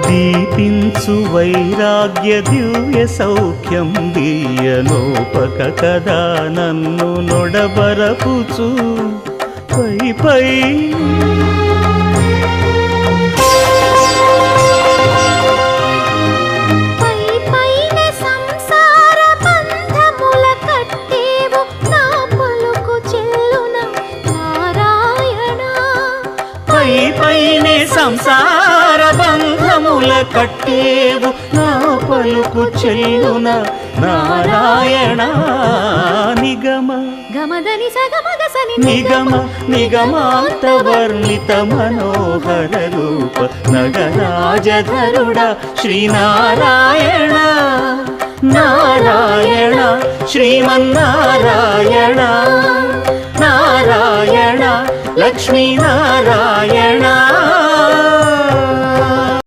దీపించు వైరాగ్య దివ్య సౌఖ్యం దీయనోపక కదా నన్ను నొడబరపుచు పై పై పైనే సంసార బంధముల కట్టేవు నా పలుకు చెల్లున నారాయణ నిగమ గమదని సగమగసని నిగమ నిగమాంత వర్ణిత మనోహర రూప నగరాజధరుడ శ్రీనారాయణ నారాయణ శ్రీమన్నారాయణ నారాయణ లక్ష్మీనారాయణ